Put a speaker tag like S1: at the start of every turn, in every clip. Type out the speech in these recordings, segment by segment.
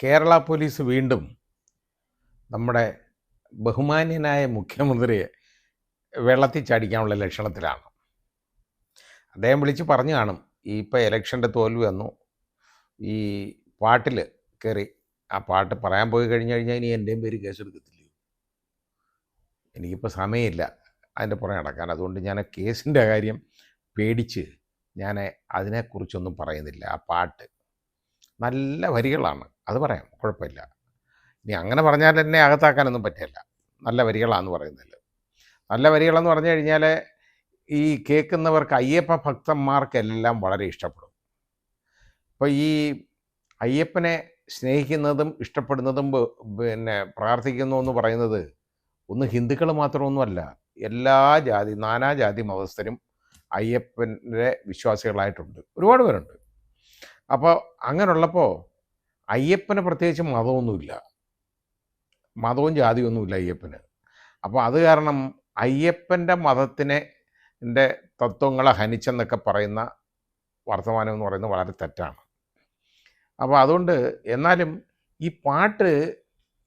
S1: Kerala police വീണ്ടും നമ്മുടെ ബഹുമാന്യനായ മുഖ്യമന്ത്രിയെ വെള്ളത്തിൽ ചാടിക്കാനുള്ള ലക്ഷണത്തിലാണ്. അദ്ദേഹം വിളിച്ച് പറഞ്ഞു കാണും, ഈ ഇപ്പോൾ ഇലക്ഷൻ്റെ തോൽവി വന്നു, ഈ പാട്ടിൽ കയറി ആ പാട്ട് പറയാൻ പോയി കഴിഞ്ഞ് കഴിഞ്ഞാൽ ഇനി എൻ്റെയും പേര് കേസെടുക്കത്തില്ലയോ. എനിക്കിപ്പോൾ സമയമില്ല അതിൻ്റെ പുറകെ നടക്കാൻ. അതുകൊണ്ട് ഞാൻ ആ കേസിൻ്റെ കാര്യം പേടിച്ച് ഞാൻ അതിനെക്കുറിച്ചൊന്നും പറയുന്നില്ല. ആ പാട്ട് നല്ല വരികളാണ്, അത് പറയാം, കുഴപ്പമില്ല. ഇനി അങ്ങനെ പറഞ്ഞാൽ എന്നെ അകത്താക്കാനൊന്നും പറ്റില്ല. നല്ല വരികളാണെന്ന് പറയുന്നില്ല. നല്ല വരികളെന്ന് പറഞ്ഞു കഴിഞ്ഞാൽ ഈ കേൾക്കുന്നവർക്ക്, അയ്യപ്പ ഭക്തന്മാർക്കെല്ലാം വളരെ ഇഷ്ടപ്പെടും. ഇപ്പോൾ ഈ അയ്യപ്പനെ സ്നേഹിക്കുന്നതും ഇഷ്ടപ്പെടുന്നതും പിന്നെ പ്രാർത്ഥിക്കുന്നു എന്ന് പറയുന്നത് ഒന്ന് ഹിന്ദുക്കൾ മാത്രമൊന്നുമല്ല, എല്ലാ ജാതി നാനാജാതി മതസ്ഥരും അയ്യപ്പൻ്റെ വിശ്വാസികളായിട്ടുണ്ട്, ഒരുപാട് പേരുണ്ട്. അപ്പോൾ അങ്ങനെയുള്ളപ്പോൾ അയ്യപ്പന് പ്രത്യേകിച്ച് മതമൊന്നുമില്ല, മതവും ജാതിയൊന്നുമില്ല അയ്യപ്പന്. അപ്പോൾ അത് കാരണം അയ്യപ്പൻ്റെ മതത്തിനെ തത്വങ്ങളെ ഹനിച്ചെന്നൊക്കെ പറയുന്ന വർത്തമാനം എന്ന് പറയുന്നത് വളരെ തെറ്റാണ്. അപ്പോൾ അതുകൊണ്ട് എന്നാലും ഈ പാട്ട്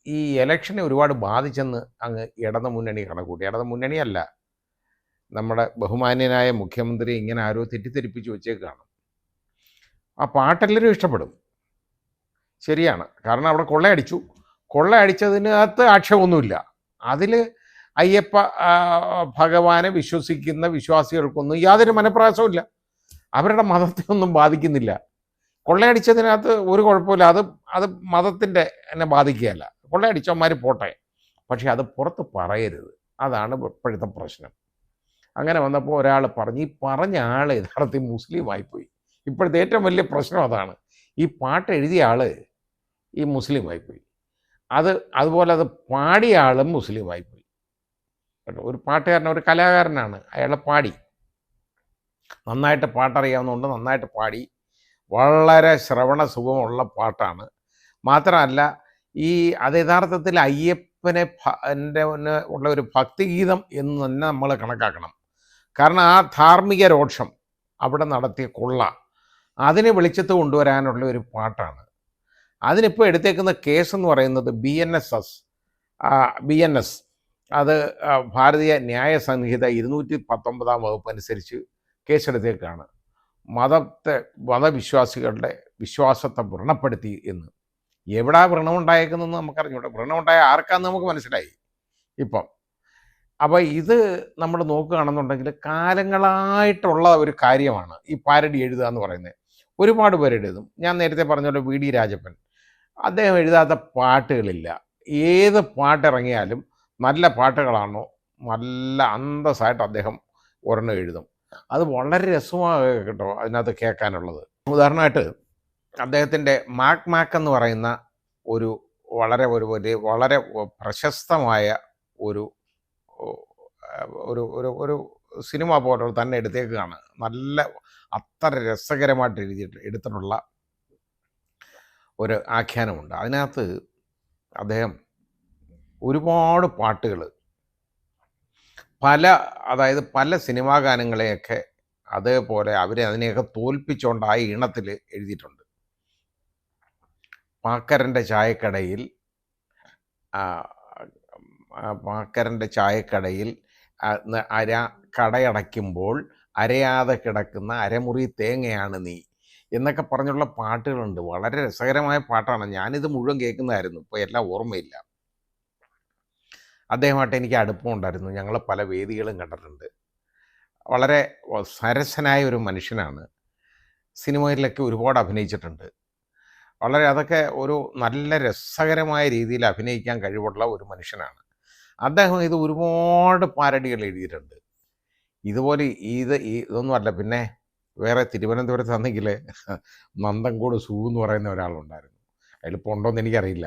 S1: ഈ ഇലക്ഷനെ ഒരുപാട് ബാധിച്ചെന്ന് അങ്ങ് ഇടത് മുന്നണി കണക്കൂട്ടി. ഇടത് മുന്നണിയല്ല, നമ്മുടെ ബഹുമാന്യനായ മുഖ്യമന്ത്രി ഇങ്ങനെ ആരോ തെറ്റിദ്ധരിപ്പിച്ച് വെച്ചേക്കാണ്. ആ പാട്ടെല്ലാവരും ഇഷ്ടപ്പെടും, ശരിയാണ്. കാരണം അവിടെ കൊള്ളയടിച്ചതിനകത്ത് ആക്ഷേപമൊന്നുമില്ല. അതിൽ അയ്യപ്പ ഭഗവാനെ വിശ്വസിക്കുന്ന വിശ്വാസികൾക്കൊന്നും യാതൊരു മനപ്രയാസമില്ല, അവരുടെ മതത്തെ ഒന്നും ബാധിക്കുന്നില്ല. കൊള്ളയടിച്ചതിനകത്ത് ഒരു കുഴപ്പമില്ല, അത് മതത്തിൻ്റെ എന്നെ ബാധിക്കുകയല്ല. കൊള്ളയടിച്ചവന്മാർ പോട്ടെ, പക്ഷെ അത് പുറത്ത് പറയരുത്, അതാണ് ഇപ്പോഴത്തെ പ്രശ്നം. അങ്ങനെ വന്നപ്പോൾ ഒരാൾ പറഞ്ഞു, ഈ പറഞ്ഞ ആൾ യഥാർത്ഥത്തിൽ മുസ്ലിം ആയിപ്പോയി. ഇപ്പോഴത്തെ ഏറ്റവും വലിയ പ്രശ്നം അതാണ്. ഈ പാട്ട് എഴുതിയ ആൾ ഈ മുസ്ലിം ആയിപ്പോയി, അതുപോലെ അത് പാടിയ ആളും മുസ്ലിം ആയിപ്പോയി കേട്ടോ. ഒരു പാട്ടുകാരൻ, ഒരു കലാകാരനാണ്, അയാളെ പാടി, നന്നായിട്ട് പാട്ടറിയാവുന്നതുകൊണ്ട് നന്നായിട്ട് പാടി, വളരെ ശ്രവണ സുഖമുള്ള പാട്ടാണ്. മാത്രമല്ല അത് യഥാർത്ഥത്തിൽ അയ്യപ്പനെ ഉള്ള ഒരു ഭക്തിഗീതം എന്ന് തന്നെ നമ്മൾ കണക്കാക്കണം. കാരണം ആ ധാർമ്മിക രോഷം അവിടെ നടത്തിയ കൊള്ള, അതിനെ വെളിച്ചത്ത് കൊണ്ടുവരാനുള്ള ഒരു പാട്ടാണ്. അതിനിപ്പോൾ എടുത്തേക്കുന്ന കേസെന്ന് പറയുന്നത് BNS, അത് ഭാരതീയ ന്യായ സംഹിത 219 വകുപ്പ് അനുസരിച്ച് കേസെടുത്തേക്കാണ്. മതവിശ്വാസികളുടെ വിശ്വാസത്തെ വ്രണപ്പെടുത്തി എന്ന്. എവിടാ വ്രണമുണ്ടായേക്കുന്നതെന്ന് നമുക്കറിഞ്ഞൂടെ. വ്രണമുണ്ടായ ആർക്കാന്ന് നമുക്ക് മനസ്സിലായി ഇപ്പം. അപ്പോൾ ഇത് നമ്മൾ നോക്കുകയാണെന്നുണ്ടെങ്കിൽ കാലങ്ങളായിട്ടുള്ള ഒരു കാര്യമാണ് ഈ പാരഡി എഴുതുക എന്ന് പറയുന്നത്. ഒരുപാട് പേരെഴുതും. ഞാൻ നേരത്തെ പറഞ്ഞ പോലെ VD രാജപ്പൻ, അദ്ദേഹം എഴുതാത്ത പാട്ടുകളില്ല. ഏത് പാട്ടിറങ്ങിയാലും നല്ല പാട്ടുകളാണോ നല്ല അന്തസ്സായിട്ട് അദ്ദേഹം ഒരെണ്ണം എഴുതും. അത് വളരെ രസമാണ് കേട്ടോ അതിനകത്ത് കേൾക്കാനുള്ളത്. ഉദാഹരണമായിട്ട് അദ്ദേഹത്തിൻ്റെ മാക് എന്ന് പറയുന്ന ഒരു വളരെ പ്രശസ്തമായ ഒരു ഒരു സിനിമ പോലെ തന്നെ എടുത്തേക്കാണ്. നല്ല അത്ര രസകരമായിട്ട് എടുത്തിട്ടുള്ള ഒരു ആഖ്യാനമുണ്ട്. അതിനകത്ത് അദ്ദേഹം ഒരുപാട് പാട്ടുകൾ പല സിനിമാ ഗാനങ്ങളെയൊക്കെ അതേപോലെ അതിനെയൊക്കെ തോൽപ്പിച്ചുകൊണ്ട് ആ ഈണത്തിൽ എഴുതിയിട്ടുണ്ട്. പാക്കരൻ്റെ ചായക്കടയിൽ കടയടയ്ക്കുമ്പോൾ അരയാതെ കിടക്കുന്ന അരമുറി തേങ്ങയാണ് നീ എന്നൊക്കെ പറഞ്ഞുള്ള പാട്ടുകളുണ്ട്. വളരെ രസകരമായ പാട്ടാണ്. ഞാനിത് മുഴുവൻ കേൾക്കുന്നതായിരുന്നു, ഇപ്പോൾ എല്ലാം ഓർമ്മയില്ല. അദ്ദേഹമായിട്ട് എനിക്ക് അടുപ്പമുണ്ടായിരുന്നു, ഞങ്ങൾ പല വേദികളും കണ്ടിട്ടുണ്ട്. വളരെ സരസനായ ഒരു മനുഷ്യനാണ്. സിനിമയിലൊക്കെ ഒരുപാട് അഭിനയിച്ചിട്ടുണ്ട്. അതൊക്കെ ഒരു നല്ല രസകരമായ രീതിയിൽ അഭിനയിക്കാൻ കഴിവുള്ള ഒരു മനുഷ്യനാണ് അദ്ദേഹം. ഇത് ഒരുപാട് പാരഡികൾ എഴുതിയിട്ടുണ്ട്. ഇതുപോലെ ഇതൊന്നുമല്ല, പിന്നെ വേറെ തിരുവനന്തപുരത്താണെങ്കിൽ നന്തൻകോട് സൂ എന്ന് പറയുന്ന ഒരാളുണ്ടായിരുന്നു. അതിലിപ്പോൾ ഉണ്ടോയെന്ന് എനിക്കറിയില്ല.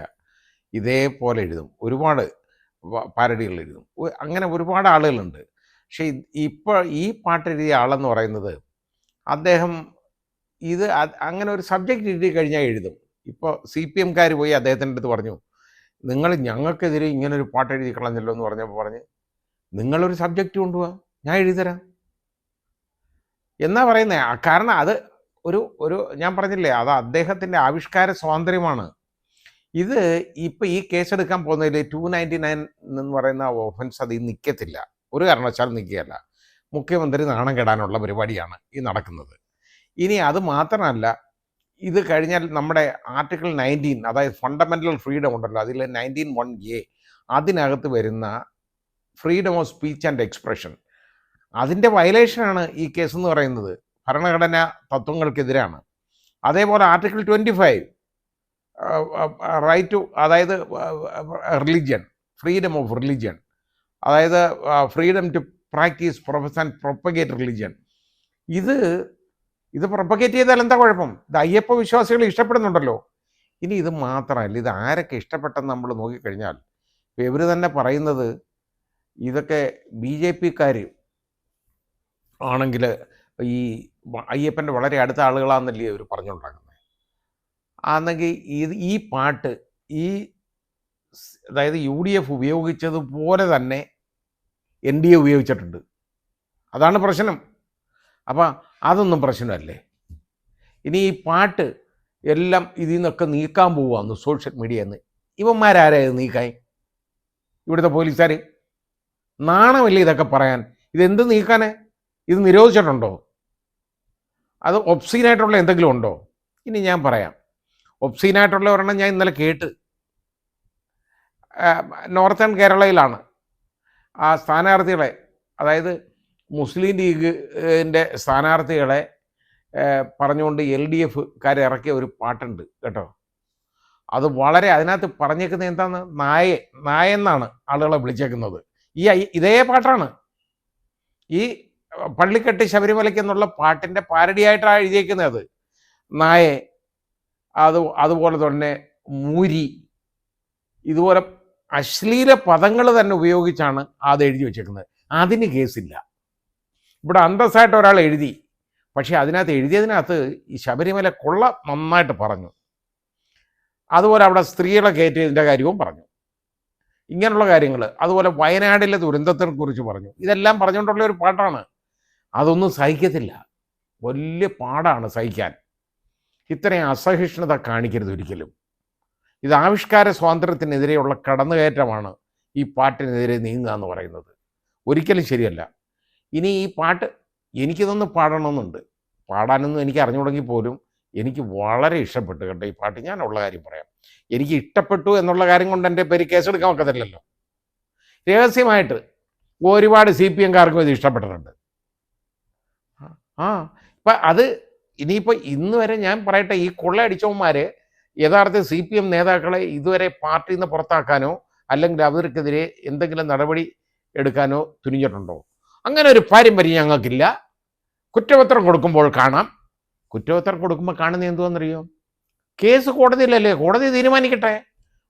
S1: ഇതേപോലെ എഴുതും, ഒരുപാട് പാരഡികൾ എഴുതും. അങ്ങനെ ഒരുപാട് ആളുകളുണ്ട്. പക്ഷേ ഇപ്പോൾ ഈ പാട്ടെഴുതിയ ആളെന്ന് പറയുന്നത്, അദ്ദേഹം അങ്ങനെ ഒരു സബ്ജക്റ്റ് എഴുതി കഴിഞ്ഞാൽ എഴുതും. ഇപ്പോൾ CPMക്കാർ പോയി അദ്ദേഹത്തിൻ്റെ അടുത്ത് പറഞ്ഞു, നിങ്ങൾ ഞങ്ങൾക്കെതിരെ ഇങ്ങനൊരു പാട്ടെഴുതി കളഞ്ഞല്ലോ എന്ന് പറഞ്ഞപ്പോൾ നിങ്ങളൊരു സബ്ജക്റ്റ് കൊണ്ടുപോവാ, ഞാൻ എഴുതിത്തരാം എന്നാ പറയുന്നത്. കാരണം അത് ഞാൻ പറഞ്ഞില്ലേ, അത് അദ്ദേഹത്തിൻ്റെ ആവിഷ്കാര സ്വാതന്ത്ര്യമാണ്. ഇത് ഇപ്പം ഈ കേസെടുക്കാൻ പോകുന്നതിൽ 299 എന്ന് പറയുന്ന ഓഫൻസ് അതിൽ നിൽക്കത്തില്ല, ഒരു കാരണവശാലും നിൽക്കുകയല്ല. മുഖ്യമന്ത്രി നാണം കെടാനുള്ള പരിപാടിയാണ് ഈ നടക്കുന്നത്. ഇനി അത് മാത്രമല്ല, ഇത് കഴിഞ്ഞാൽ നമ്മുടെ ആർട്ടിക്കിൾ 19, അതായത് ഫണ്ടമെൻ്റൽ ഫ്രീഡം ഉണ്ടല്ലോ, അതിൽ 19(1)(a) അതിനകത്ത് വരുന്ന freedom of speech and expression, അതിൻ്റെ വയലേഷനാണ് ഈ കേസ് എന്ന് പറയുന്നത്. ഭരണഘടനാ തത്വങ്ങൾക്കെതിരാണ്. അതേപോലെ ആർട്ടിക്കിൾ 25 റൈറ്റ് ടു, അതായത് റിലിജ്യൻ, ഫ്രീഡം ഓഫ് റിലിജ്യൻ, അതായത് freedom to practice, profess and propagate religion. ഇത് പ്രൊപ്പഗേറ്റ് ചെയ്താൽ എന്താ കുഴപ്പം? ഇത് അയ്യപ്പ വിശ്വാസികൾ ഇഷ്ടപ്പെടുന്നുണ്ടല്ലോ. ഇനി ഇത് മാത്രമല്ല, ഇത് ആരൊക്കെ ഇഷ്ടപ്പെട്ടെന്ന് നമ്മൾ നോക്കിക്കഴിഞ്ഞാൽ ഇവർ തന്നെ പറയുന്നത് ഇതൊക്കെ BJP-ക്കാർ ആണെങ്കിൽ ഈ അയ്യപ്പൻ്റെ വളരെ അടുത്ത ആളുകളാണെന്നല്ലേ ഇവർ പറഞ്ഞുകൊണ്ടാകുന്നത്. ആണെങ്കിൽ ഈ പാട്ട് അതായത് UDF ഉപയോഗിച്ചതുപോലെ തന്നെ NDA ഉപയോഗിച്ചിട്ടുണ്ട്. അതാണ് പ്രശ്നം. അപ്പം അതൊന്നും പ്രശ്നമല്ലേ? ഇനി ഈ പാട്ട് എല്ലാം ഇതിൽ നിന്നൊക്കെ നീക്കാൻ പോവാന്ന് സോഷ്യൽ മീഡിയയിൽ നിന്ന്. ഇവന്മാരാരായത് നീക്കാൻ? ഇവിടുത്തെ പോലീസുകാർ. നാണമില്ല ഇതൊക്കെ പറയാൻ. ഇതെന്ത് നീക്കാനേ? ഇത് നിരോധിച്ചിട്ടുണ്ടോ? അത് ഒബ്സീനായിട്ടുള്ള എന്തെങ്കിലും ഉണ്ടോ? ഇനി ഞാൻ പറയാം. ഒബ്സീനായിട്ടുള്ള ഒരെണ്ണം ഞാൻ ഇന്നലെ കേട്ട്. നോർത്തേൺ കേരളയിലാണ് ആ സ്ഥാനാർത്ഥികളെ, അതായത് മുസ്ലിം ലീഗിൻ്റെ സ്ഥാനാർത്ഥികളെ പറഞ്ഞുകൊണ്ട് LDF-കാരെ ഇറക്കിയ ഒരു പാട്ടുണ്ട് കേട്ടോ. അത് വളരെ, അതിനകത്ത് പറഞ്ഞേക്കുന്നത് എന്താണ്, നായെന്നാണ് ആളുകളെ വിളിച്ചേക്കുന്നത്. ഇതേ പാട്ടാണ് ഈ പള്ളിക്കെട്ട് ശബരിമലയ്ക്ക് എന്നുള്ള പാട്ടിൻ്റെ പാരഡിയായിട്ടാണ് എഴുതിയേക്കുന്നത്. നായെ, അതുപോലെ തന്നെ മൂരി, ഇതുപോലെ അശ്ലീല പദങ്ങൾ തന്നെ ഉപയോഗിച്ചാണ് അത് എഴുതി വച്ചേക്കുന്നത്. അതിന് കേസില്ല. ഇവിടെ അന്തസ്സായിട്ട് ഒരാൾ എഴുതി, പക്ഷേ അതിനകത്ത് എഴുതിയതിനകത്ത് ഈ ശബരിമല കൊള്ള നന്നായിട്ട് പറഞ്ഞു. അതുപോലെ അവിടെ സ്ത്രീകളെ കയറ്റിയതിൻ്റെ കാര്യവും പറഞ്ഞു. ഇങ്ങനെയുള്ള കാര്യങ്ങൾ, അതുപോലെ വയനാടിലെ ദുരന്തത്തെക്കുറിച്ച് പറഞ്ഞു. ഇതെല്ലാം പറഞ്ഞുകൊണ്ടുള്ള ഒരു പാട്ടാണ്. അതൊന്നും സഹിക്കത്തില്ല. വലിയ പാടാണ് സഹിക്കാൻ. ഇത്രയും അസഹിഷ്ണുത കാണിക്കരുത് ഒരിക്കലും. ഇത് ആവിഷ്കാര സ്വാതന്ത്ര്യത്തിനെതിരെയുള്ള കടന്നുകയറ്റമാണ് ഈ പാട്ടിനെതിരെ നീങ്ങുക എന്ന് പറയുന്നത്. ഒരിക്കലും ശരിയല്ല. ഇനി ഈ പാട്ട് എനിക്കിതൊന്ന് പാടണമെന്നുണ്ട്. പാടാനൊന്നും എനിക്ക് അറിഞ്ഞുകൂടെങ്കിൽ പോലും എനിക്ക് വളരെ ഇഷ്ടപ്പെട്ടു കേട്ടോ ഈ പാട്ട്. ഞാനുള്ള കാര്യം പറയാം. എനിക്ക് ഇഷ്ടപ്പെട്ടു എന്നുള്ള കാര്യം കൊണ്ട് എൻ്റെ പേര് കേസെടുക്കാൻ ഒക്കത്തില്ലല്ലോ. രഹസ്യമായിട്ട് ഒരുപാട് CPM-കാർക്കും ഇത് ഇഷ്ടപ്പെട്ടിട്ടുണ്ട്. ഇപ്പം അത് ഇനിയിപ്പോൾ ഇന്ന് വരെ ഞാൻ പറയട്ടെ, ഈ കൊള്ളയടിച്ചവന്മാർ യഥാർത്ഥ CPM നേതാക്കളെ ഇതുവരെ പാർട്ടിയിൽ നിന്ന് പുറത്താക്കാനോ അല്ലെങ്കിൽ അവർക്കെതിരെ എന്തെങ്കിലും നടപടി എടുക്കാനോ തുനിഞ്ഞിട്ടുണ്ടോ? അങ്ങനെ ഒരു പാരമ്പര്യം ഞങ്ങൾക്കില്ല. കുറ്റപത്രം കൊടുക്കുമ്പോൾ കാണാം. കുറ്റപത്രം കൊടുക്കുമ്പോൾ കാണുന്നത് എന്തുവെന്നറിയോ? കേസ് കോടതിയിലല്ലേ, കോടതി തീരുമാനിക്കട്ടെ.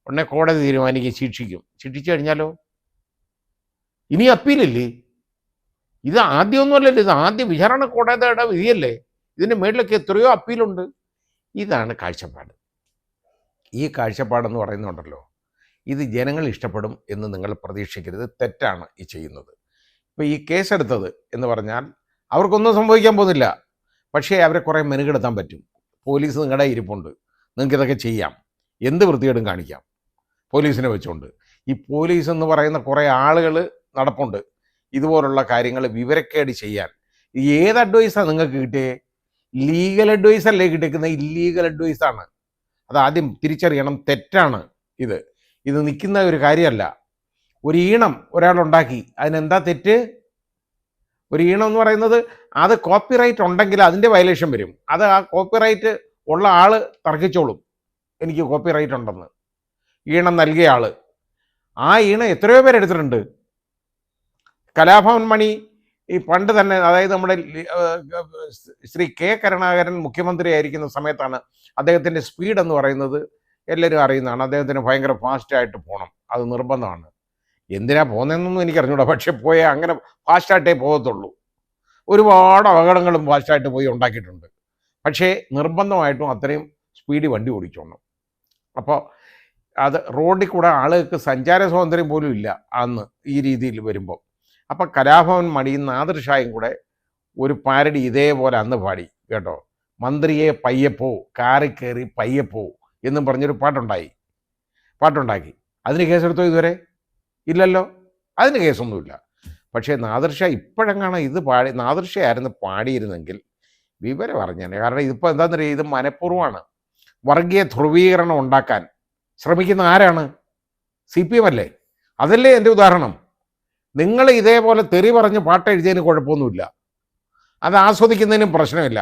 S1: ഉടനെ കോടതി തീരുമാനിക്കും, ശിക്ഷിക്കും. ശിക്ഷിച്ചു കഴിഞ്ഞാലോ ഇനി അപ്പീലില്ലേ? ഇത് ആദ്യമൊന്നുമല്ലല്ലോ, ഇത് ആദ്യ വിചാരണ കോടതിയുടെ വിധിയല്ലേ. ഇതിൻ്റെ മേളിലൊക്കെ എത്രയോ അപ്പീലുണ്ട്. ഇതാണ് കാഴ്ചപ്പാട്. ഈ കാഴ്ചപ്പാടെന്ന് പറയുന്നുണ്ടല്ലോ, ഇത് ജനങ്ങൾ ഇഷ്ടപ്പെടും എന്ന് നിങ്ങൾ പ്രതീക്ഷിക്കരുത്. തെറ്റാണ് ഈ ചെയ്യുന്നത്. ഇപ്പോൾ ഈ കേസെടുത്തത് എന്ന് പറഞ്ഞാൽ അവർക്കൊന്നും സംഭവിക്കാൻ പോകുന്നില്ല. പക്ഷേ അവരെ കുറേ മെനുകെടുത്താൻ പറ്റും. പോലീസ് നിങ്ങളുടെ ഇരിപ്പുണ്ട്, നിങ്ങൾക്കിതൊക്കെ ചെയ്യാം, എന്ത് വൃത്തികേടും കാണിക്കാം പോലീസിനെ വെച്ചുകൊണ്ട്. ഈ പോലീസ് എന്ന് പറയുന്ന കുറേ ആളുകൾ നടപ്പുണ്ട് ഇതുപോലുള്ള കാര്യങ്ങൾ വിവരക്കേട് ചെയ്യാൻ. ഏത് അഡ്വൈസാണ് നിങ്ങൾക്ക് കിട്ടിയേ? ലീഗൽ അഡ്വൈസല്ലേ കിട്ടിയിരിക്കുന്നത്? ഇല്ലീഗൽ അഡ്വൈസാണ്. അതാദ്യം തിരിച്ചറിയണം. തെറ്റാണ് ഇത് നിൽക്കുന്ന ഒരു കാര്യമല്ല. ഒരു ഈണം ഒരാളുണ്ടാക്കി, അതിനെന്താ തെറ്റ്? ഒരു ഈണം എന്ന് പറയുന്നത് അത് കോപ്പിറൈറ്റ് ഉണ്ടെങ്കിൽ അതിൻ്റെ വയലേഷൻ വരും. അത് ആ കോപ്പിറൈറ്റ് ഉള്ള ആൾ തർക്കിച്ചോളും, എനിക്ക് കോപ്പിറൈറ്റ് ഉണ്ടെന്ന്. ഈണം നൽകിയ ആൾ, ആ ഈണം എത്രയോ പേരെടുത്തിട്ടുണ്ട്. കലാഭവൻ മണി ഈ പണ്ട് തന്നെ, അതായത് നമ്മുടെ ശ്രീ K. കരുണാകരൻ മുഖ്യമന്ത്രി ആയിരിക്കുന്ന സമയത്താണ് അദ്ദേഹത്തിൻ്റെ സ്പീഡ് എന്ന് പറയുന്നത് എല്ലാവരും അറിയുന്നതാണ്. അദ്ദേഹത്തിന് ഭയങ്കര ഫാസ്റ്റായിട്ട് പോകണം, അത് നിർബന്ധമാണ്. എന്തിനാ പോകുന്നതെന്നൊന്നും എനിക്ക് അറിഞ്ഞൂടാ, പക്ഷെ പോയാൽ അങ്ങനെ ഫാസ്റ്റായിട്ടേ പോകത്തുള്ളൂ. ഒരുപാട് അപകടങ്ങളും ഫാസ്റ്റായിട്ട് പോയി ഉണ്ടാക്കിയിട്ടുണ്ട്. പക്ഷേ നിർബന്ധമായിട്ടും അത്രയും സ്പീഡിൽ വണ്ടി ഓടിച്ചോണം. അപ്പോൾ അത് റോഡിൽ കൂടെ ആളുകൾക്ക് സഞ്ചാര സ്വാതന്ത്ര്യം പോലും ഇല്ല അന്ന് ഈ രീതിയിൽ വരുമ്പോൾ. അപ്പം കലാഭവൻ മണിയും നാദിർ ഷായും കൂടെ ഒരു പാരഡി ഇതേപോലെ അന്ന് പാടി കേട്ടോ. മന്ത്രിയെ പയ്യപ്പോ, കാറി കയറി പയ്യപ്പോ എന്നും പറഞ്ഞൊരു പാട്ടുണ്ടായി. പാട്ടുണ്ടാക്കി. അതിന് കേസെടുത്തോ ഇതുവരെ? ഇല്ലല്ലോ. അതിന് കേസൊന്നുമില്ല. പക്ഷേ നാദിർ ഷാ ഇപ്പോഴെങ്ങാണ് ഇത് നാദിർ ഷാ ആയിരുന്നു പാടിയിരുന്നെങ്കിൽ വിവരം അറിഞ്ഞേനെ. കാരണം ഇതിപ്പോൾ എന്താണെന്നറിയാം, ഇത് മനഃപൂർവ്വമാണ്. വർഗീയ ധ്രുവീകരണം ഉണ്ടാക്കാൻ ശ്രമിക്കുന്ന ആരാണ്? CPM അല്ലേ? അതല്ലേ എൻ്റെ ഉദാഹരണം. നിങ്ങൾ ഇതേപോലെ തെറി പറഞ്ഞ് പാട്ട് എഴുതിയതിന് കുഴപ്പമൊന്നുമില്ല, അത് ആസ്വദിക്കുന്നതിനും പ്രശ്നമില്ല.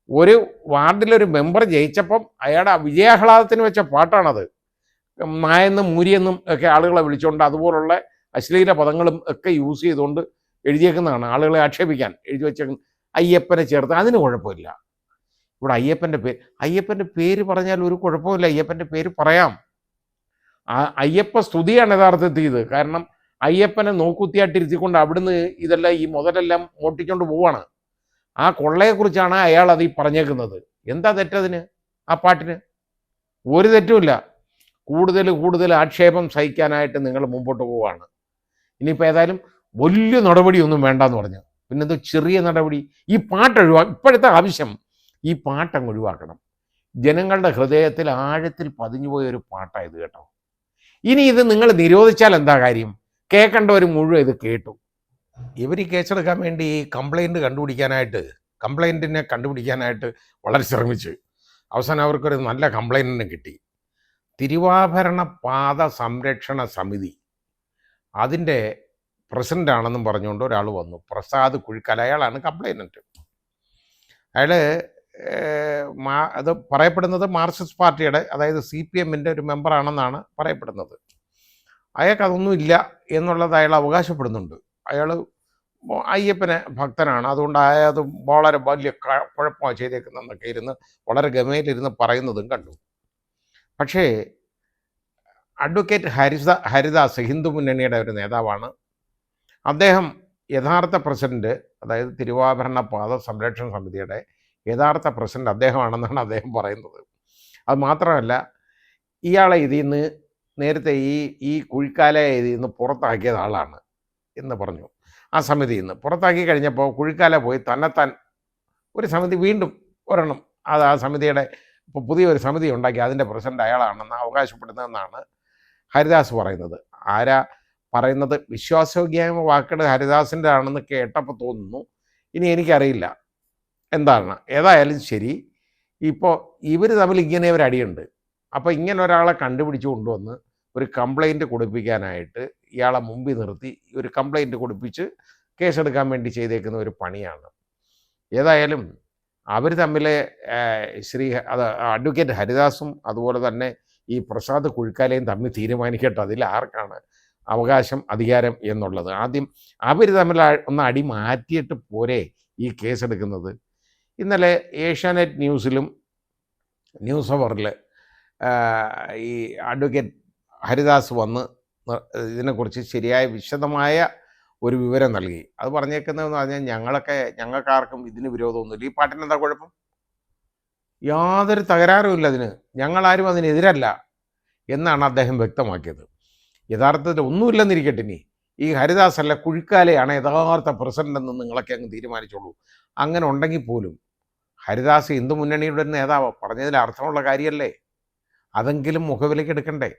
S1: ഒരു വാർഡിലൊരു മെമ്പർ ജയിച്ചപ്പം അയാളുടെ വിജയാഹ്ലാദത്തിന് വെച്ച പാട്ടാണത്. നായെന്നും മൂരിയെന്നും ഒക്കെ ആളുകളെ വിളിച്ചുകൊണ്ട് അതുപോലുള്ള അശ്ലീല പദങ്ങളും ഒക്കെ യൂസ് ചെയ്തുകൊണ്ട് എഴുതിയേക്കുന്നതാണ്, ആളുകളെ ആക്ഷേപിക്കാൻ എഴുതി വെച്ച അയ്യപ്പനെ ചേർത്ത്. അതിന് കുഴപ്പമില്ല. ഇവിടെ അയ്യപ്പൻ്റെ പേര് പറഞ്ഞാൽ ഒരു കുഴപ്പമില്ല, അയ്യപ്പൻ്റെ പേര് പറയാം. അയ്യപ്പ സ്തുതിയാണ് യഥാർത്ഥത്തിൽ ഇത്. കാരണം അയ്യപ്പനെ നോക്കുത്തിയായിട്ടിരുത്തിക്കൊണ്ട് അവിടുന്ന് ഇതെല്ലാം ഈ മുതലെല്ലാം മോട്ടിക്കൊണ്ട് പോവാണ്. ആ കൊള്ളയെക്കുറിച്ചാണ് അയാൾ അത് ഈ പറഞ്ഞേക്കുന്നത്. എന്താ തെറ്റതിന്? ആ പാട്ടിന് ഒരു തെറ്റുമില്ല. കൂടുതൽ ആക്ഷേപം സഹിക്കാനായിട്ട് നിങ്ങൾ മുമ്പോട്ട് പോവുകയാണ്. ഇനിയിപ്പോൾ ഏതായാലും വലിയ നടപടിയൊന്നും വേണ്ടെന്ന് പറഞ്ഞു. പിന്നെന്തോ ചെറിയ നടപടി? ഈ പാട്ട് ഇപ്പോഴത്തെ ആവശ്യം ഈ പാട്ടങ്ങ് ഒഴിവാക്കണം. ജനങ്ങളുടെ ഹൃദയത്തിൽ ആഴത്തിൽ പതിഞ്ഞുപോയ ഒരു പാട്ടായത് കേട്ടോ. ഇനി ഇത് നിങ്ങൾ നിരോധിച്ചാൽ എന്താ കാര്യം? കേൾക്കേണ്ടവർ മുഴുവൻ ഇത് കേട്ടു. ഇവർ ഈ കേസെടുക്കാൻ വേണ്ടി കംപ്ലൈൻറ്റിനെ കണ്ടുപിടിക്കാനായിട്ട് വളരെ ശ്രമിച്ചു. അവസാനം അവർക്കൊരു നല്ല കംപ്ലൈൻറ്റിനെ കിട്ടി. തിരുവാഭരണ പാത സംരക്ഷണ സമിതി അതിൻ്റെ പ്രസിഡൻ്റാണെന്നും പറഞ്ഞുകൊണ്ട് ഒരാൾ വന്നു, പ്രസാദ് കുഴിക്കാല. അയാളാണ് കംപ്ലൈനൻറ്റ്. അയാൾ അത് പറയപ്പെടുന്നത് മാർക്സിസ്റ്റ് പാർട്ടിയുടെ, അതായത് CPMൻ്റെ ഒരു മെമ്പറാണെന്നാണ് പറയപ്പെടുന്നത്. അയാൾക്ക് അതൊന്നും ഇല്ല എന്നുള്ളത് അയാൾ അവകാശപ്പെടുന്നുണ്ട്. അയാൾ അയ്യപ്പനെ ഭക്തനാണ്, അതുകൊണ്ട് അത് വളരെ വലിയ കുഴപ്പമാണ് ചെയ്തേക്കുന്നതെന്നൊക്കെ വളരെ ഗമയിലിരുന്ന് പറയുന്നതും കണ്ടു. പക്ഷേ അഡ്വക്കേറ്റ് ഹരിദാസ് ഹിന്ദു മുന്നണിയുടെ ഒരു നേതാവാണ്. അദ്ദേഹം യഥാർത്ഥ പ്രസിഡന്റ്, അതായത് തിരുവാഭരണ പാത സംരക്ഷണ സമിതിയുടെ യഥാർത്ഥ പ്രസിഡന്റ് അദ്ദേഹമാണെന്നാണ് അദ്ദേഹം പറയുന്നത്. അത് മാത്രമല്ല, ഇയാളെ ഇതിൽ നിന്ന് നേരത്തെ ഈ കുഴിക്കാലയെ ഇതിൽ നിന്ന് പുറത്താക്കിയത് ആളാണ് എന്ന് പറഞ്ഞു. ആ സമിതിയിൽ നിന്ന് പുറത്താക്കി കഴിഞ്ഞപ്പോൾ കുഴിക്കാല പോയി തന്നെത്താൻ ഒരു സമിതി വീണ്ടും ഒരെണ്ണം, അത് ആ സമിതിയുടെ ഇപ്പോൾ പുതിയൊരു സമിതി ഉണ്ടാക്കി അതിൻ്റെ പ്രസിഡന്റ് അയാളാണെന്ന് അവകാശപ്പെടുന്നതെന്നാണ് ഹരിദാസ് പറയുന്നത്. ആരാ പറയുന്നത്? വിശ്വാസയോഗ്യമായ വാക്കുകൾ ഹരിദാസിൻ്റെ ആണെന്ന് കേട്ടപ്പോൾ തോന്നുന്നു. ഇനി എനിക്കറിയില്ല എന്താണ്. ഏതായാലും ശരി, ഇപ്പോൾ ഇവർ തമ്മിൽ ഇങ്ങനെ ഒരു അടിയുണ്ട്. അപ്പോൾ ഇങ്ങനെ ഒരാളെ കണ്ടുപിടിച്ച് കൊണ്ടുവന്ന് ഒരു കംപ്ലൈൻറ്റ് കൊടുപ്പിക്കാനായിട്ട് ഇയാളെ മുമ്പിൽ നിർത്തി ഒരു കംപ്ലൈൻറ്റ് കൊടുപ്പിച്ച് കേസെടുക്കാൻ വേണ്ടി ചെയ്തേക്കുന്ന ഒരു പണിയാണ്. ഏതായാലും അവർ തമ്മിൽ അഡ്വക്കേറ്റ് ഹരിദാസും അതുപോലെ തന്നെ ഈ പ്രസാദ് കുഴിക്കാലയും തമ്മിൽ തീരുമാനിക്കട്ടെ അതിൽ ആർക്കാണ് അവകാശം, അധികാരം എന്നുള്ളത്. ആദ്യം അവർ തമ്മിൽ ഒന്ന് അടി മാറ്റിയിട്ട് പോരെ ഈ കേസെടുക്കുന്നത്. ഇന്നലെ ഏഷ്യാനെറ്റ് ന്യൂസിലും ന്യൂസ് അവറിൽ ഈ അഡ്വക്കേറ്റ് ഹരിദാസ് വന്ന് ഇതിനെക്കുറിച്ച് ശരിയായ വിശദമായ ഒരു വിവരം നൽകി. അത് പറഞ്ഞേക്കുന്നതെന്ന് പറഞ്ഞാൽ ഞങ്ങൾക്കാർക്കും ഇതിന് വിരോധമൊന്നുമില്ല. ഈ പാട്ടിന് എന്താ കുഴപ്പം? യാതൊരു തകരാറുമില്ല അതിന്, ഞങ്ങളാരും അതിനെതിരല്ല എന്നാണ് അദ്ദേഹം വ്യക്തമാക്കിയത്. യഥാർത്ഥത്തിൽ ഒന്നുമില്ലെന്നിരിക്കട്ടെ, ഇനി ഈ ഹരിദാസ് അല്ല കുഴിക്കാലയാണ് യഥാർത്ഥ പ്രസിഡന്റ് എന്ന് നിങ്ങളൊക്കെ അങ്ങ് തീരുമാനിച്ചോളൂ. അങ്ങനെ ഉണ്ടെങ്കിൽ പോലും ഹരിദാസ് ഹിന്ദു മുന്നണിയുടെ ഒരു നേതാവ് പറഞ്ഞതിൽ അർത്ഥമുള്ള കാര്യമല്ലേ? അതെങ്കിലും മുഖവിലേക്ക് എടുക്കണ്ടേ?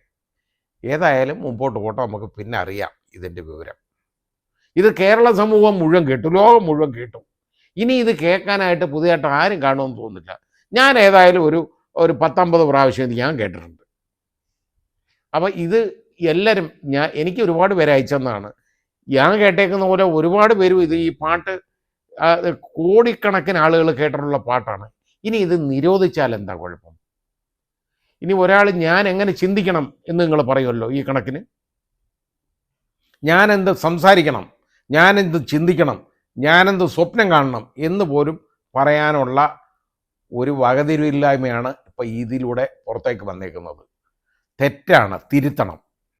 S1: ഏതായാലും മുമ്പോട്ട് പോട്ടെ, നമുക്ക് പിന്നെ അറിയാം ഇതിൻ്റെ വിവരം. ഇത് കേരള സമൂഹം മുഴുവൻ കേട്ടു, ലോകം മുഴുവൻ കേട്ടു. ഇനി ഇത് കേൾക്കാനായിട്ട് പുതിയതായിട്ട് ആരും കാണുമെന്ന് തോന്നുന്നില്ല. ഞാൻ ഏതായാലും ഒരു 10-50 പ്രാവശ്യം ഇത് ഞാൻ കേട്ടിട്ടുണ്ട്. അപ്പോൾ ഇത് എല്ലാവരും എനിക്ക് ഒരുപാട് പേര് അയച്ചെന്നാണ്. ഞാൻ കേട്ടേക്കുന്ന പോലെ ഒരുപാട് പേരും ഈ പാട്ട് കോടിക്കണക്കിന് ആളുകൾ കേട്ടിട്ടുള്ള പാട്ടാണ്. ഇനി ഇത് നിരോധിച്ചാൽ എന്താ കുഴപ്പം? ഇനി ഒരാൾ ഞാൻ എങ്ങനെ ചിന്തിക്കണം എന്ന് നിങ്ങൾ പറയുമല്ലോ ഈ കണക്കിന്. ഞാനെന്ത് സംസാരിക്കണം, ഞാനെന്ത് ചിന്തിക്കണം, ഞാനെന്ത് സ്വപ്നം കാണണം എന്ന് പോലും പറയാനുള്ള ഒരു വകതിരിവില്ലായ്മയാണ് ഇപ്പോൾ ഇതിലൂടെ പുറത്തേക്ക് വന്നേക്കുന്നത്. തെറ്റാണ്, തിരുത്തണം.